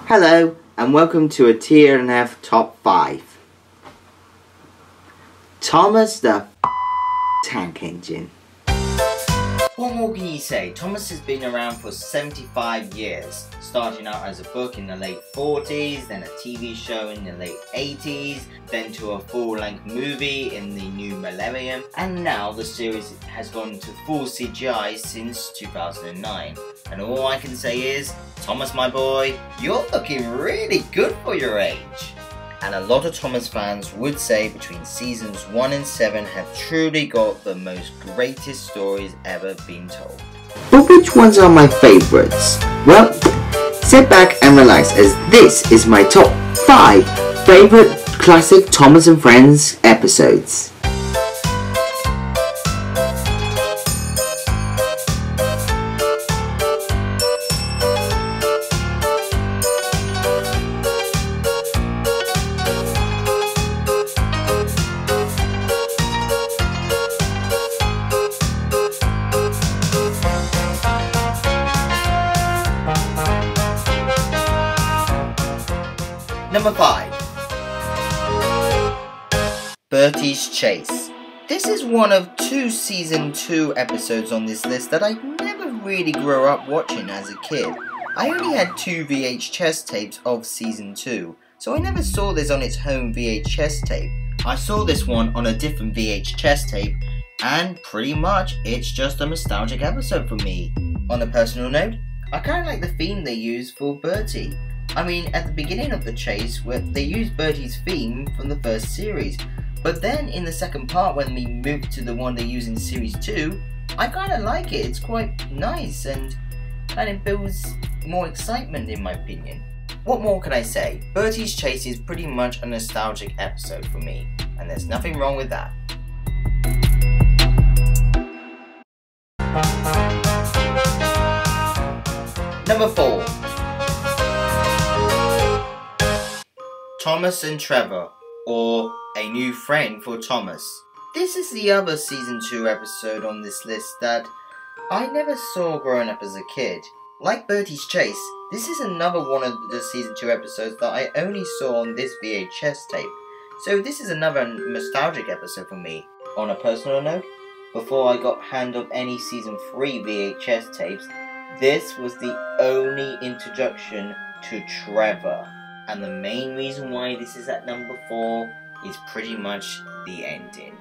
Hello and welcome to a TNF Top 5. Thomas the Tank Engine. What more can you say? Thomas has been around for 75 years, starting out as a book in the late 40s, then a TV show in the late 80s, then to a full-length movie in the new millennium, and now the series has gone to full CGI since 2009. And all I can say is, Thomas my boy, you're looking really good for your age. And a lot of Thomas fans would say between seasons 1 and 7 have truly got the most greatest stories ever been told. But which ones are my favourites? Well, sit back and relax as this is my top 5 favourite classic Thomas and Friends episodes. Number 5. Berties Chase. This is one of 2 season 2 episodes on this list that I never really grew up watching as a kid. I only had 2 VHS tapes of season 2, so I never saw this on its home VHS tape. I saw this one on a different VHS tape, and pretty much it's just a nostalgic episode for me. On a personal note, I kinda like the theme they used for Bertie. I mean, at the beginning of the chase, they used Bertie's theme from the first series, but then in the second part when we moved to the one they use in series 2, I kinda like it. It's quite nice and kind of builds more excitement in my opinion. What more can I say? Berties Chase is pretty much a nostalgic episode for me, and there's nothing wrong with that. Number 4. Thomas and Trevor, or A New Friend for Thomas. This is the other season 2 episode on this list that I never saw growing up as a kid. Like Berties Chase, this is another one of the season 2 episodes that I only saw on this VHS tape. So this is another nostalgic episode for me. On a personal note, before I got hand of any season 3 VHS tapes, this was the only introduction to Trevor. And the main reason why this is at number 4 is pretty much the ending.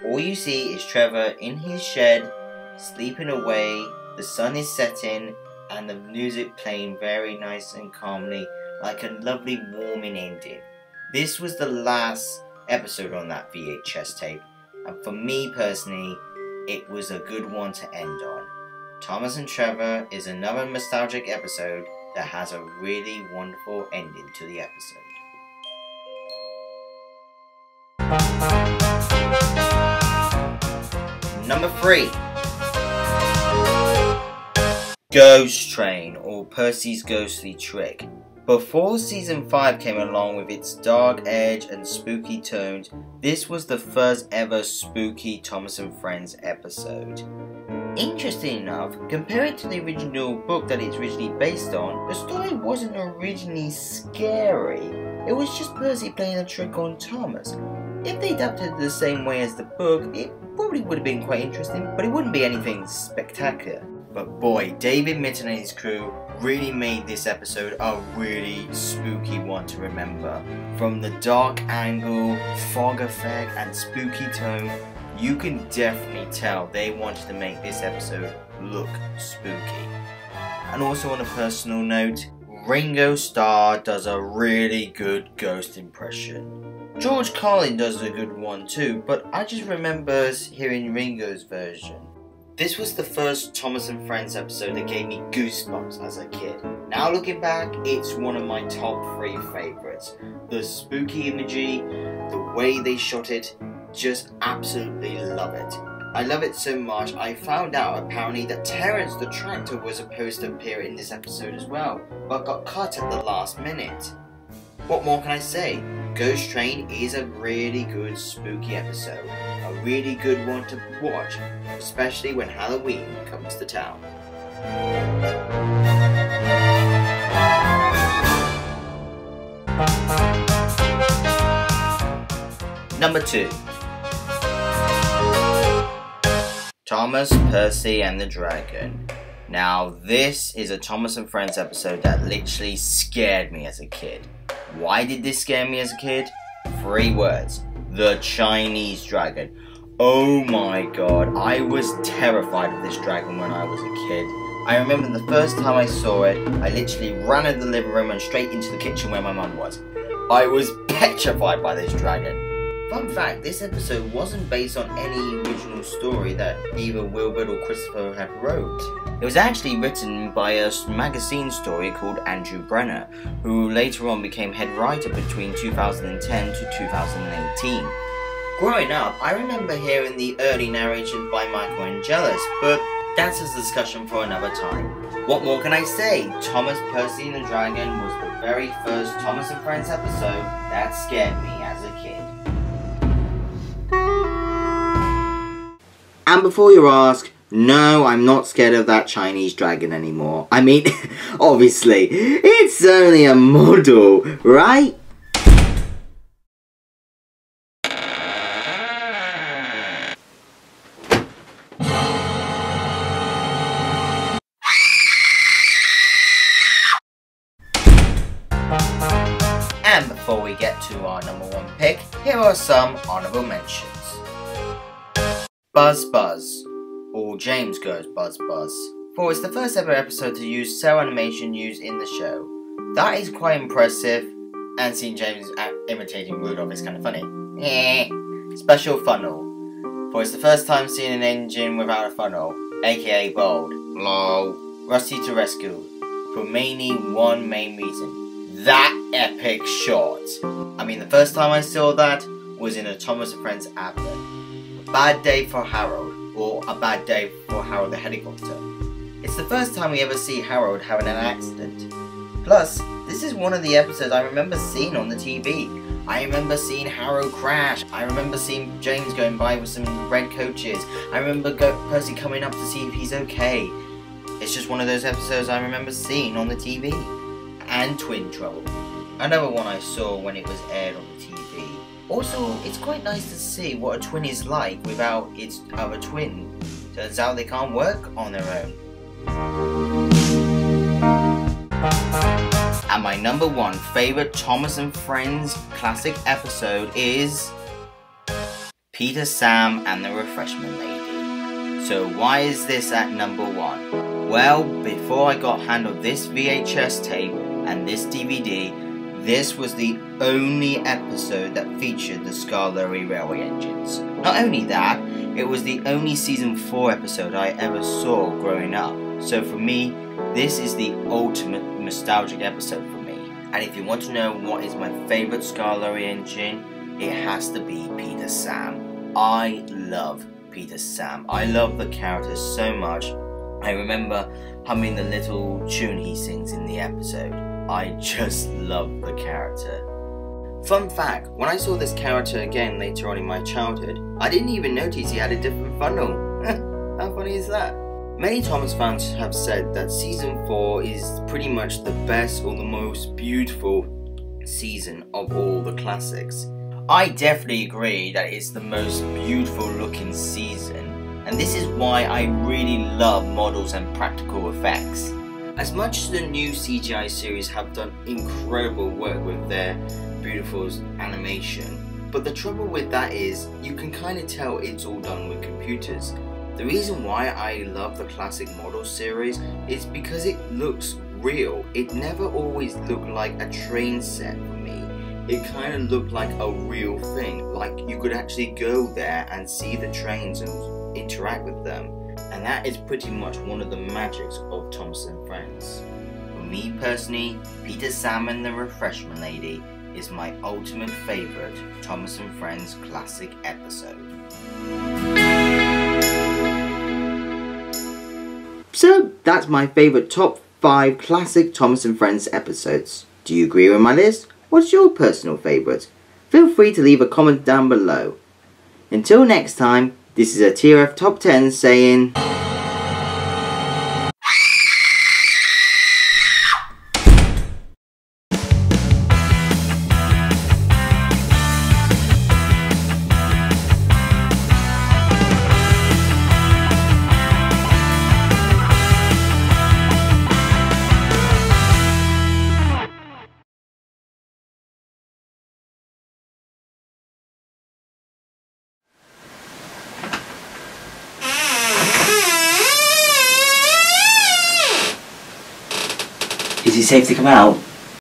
All you see is Trevor in his shed, sleeping away, the sun is setting, and the music playing very nice and calmly, like a lovely warming ending. This was the last episode on that VHS tape, and for me personally, it was a good one to end on. Thomas and Trevor is another nostalgic episode that has a really wonderful ending to the episode. Number 3. Ghost Train, or Percy's Ghostly Trick. Before season 5 came along with its dark edge and spooky tones, this was the first ever spooky Thomas and Friends episode. Interesting enough, compared to the original book that it's originally based on, the story wasn't originally scary. It was just Percy playing a trick on Thomas. If they adapted it the same way as the book, it probably would have been quite interesting, but it wouldn't be anything spectacular. But boy, David Mitton and his crew really made this episode a really spooky one to remember. From the dark angle, fog effect, and spooky tone, you can definitely tell they wanted to make this episode look spooky. And also on a personal note, Ringo Starr does a really good ghost impression. George Carlin does a good one too, but I just remember hearing Ringo's version. This was the first Thomas and Friends episode that gave me goosebumps as a kid. Now looking back, it's one of my top 3 favourites. The spooky imagery, the way they shot it, just absolutely love it. I love it so much I found out apparently that Terence the Tractor was supposed to appear in this episode as well, but got cut at the last minute. What more can I say? Ghost Train is a really good spooky episode. A really good one to watch, especially when Halloween comes to town. Number 2. Thomas, Percy and the Dragon. Now this is a Thomas and Friends episode that literally scared me as a kid. Why did this scare me as a kid? 3 words. The Chinese Dragon. Oh my god, I was terrified of this dragon when I was a kid. I remember the first time I saw it, I literally ran out of the living room and straight into the kitchen where my mum was. I was petrified by this dragon. Fun fact, this episode wasn't based on any original story that either Wilbert or Christopher had wrote. It was actually written by a magazine story called Andrew Brenner, who later on became head writer between 2010 to 2018. Growing up, I remember hearing the early narration by Michael Angelis, but that's a discussion for another time. What more can I say? Thomas, Percy and the Dragon was the very first Thomas and Friends episode that scared me as a kid. And before you ask, no, I'm not scared of that Chinese dragon anymore. I mean, obviously, it's only a model, right? And before we get to our number 1 pick, here are some honourable mentions. Buzz Buzz, or James Goes Buzz Buzz, for it's the first ever episode to use cell animation used in the show. That is quite impressive, and seeing James imitating Rudolph is kind of funny. Special Funnel, for it's the first time seeing an engine without a funnel, aka bold. Lol. Rusty to Rescue, for mainly one main reason. That epic shot. I mean, the first time I saw that was in a Thomas and Friends advert. A bad day for Harold, or a bad day for Harold the helicopter. It's the first time we ever see Harold having an accident. Plus, this is one of the episodes I remember seeing on the TV. I remember seeing Harold crash. I remember seeing James going by with some red coaches. I remember Percy coming up to see if he's okay. It's just one of those episodes I remember seeing on the TV. And Twin Trouble, another one I saw when it was aired on the TV. Also, it's quite nice to see what a twin is like without its other twin. Turns out they can't work on their own. And my number 1 favourite Thomas and Friends classic episode is Peter, Sam and the Refreshment Lady. So why is this at number 1? Well, before I got handled this VHS tape and this DVD, this was the only episode that featured the Scarlery Railway engines. Not only that, it was the only season 4 episode I ever saw growing up. So for me, this is the ultimate nostalgic episode for me. And if you want to know what is my favourite Scarlery engine, it has to be Peter Sam. I love Peter Sam. I love the character so much. I remember humming the little tune he sings in the episode. I just love the character. Fun fact, when I saw this character again later on in my childhood, I didn't even notice he had a different funnel. How funny is that? Many Thomas fans have said that season 4 is pretty much the best or the most beautiful season of all the classics. I definitely agree that it's the most beautiful looking season. And this is why I really love models and practical effects. As much as the new CGI series have done incredible work with their beautiful animation, but the trouble with that is you can kind of tell it's all done with computers. The reason why I love the classic model series is because it looks real. It never always looked like a train set for me. It kind of looked like a real thing, like you could actually go there and see the trains and interact with them. And that is pretty much one of the magics of Thomas and Friends. For me personally, Peter, Sam and the Refreshment Lady is my ultimate favourite Thomas and Friends classic episode. So that's my favourite top 5 classic Thomas and Friends episodes. Do you agree with my list? What's your personal favourite? Feel free to leave a comment down below. Until next time, this is a TRF Top 10 saying... he safe to come out?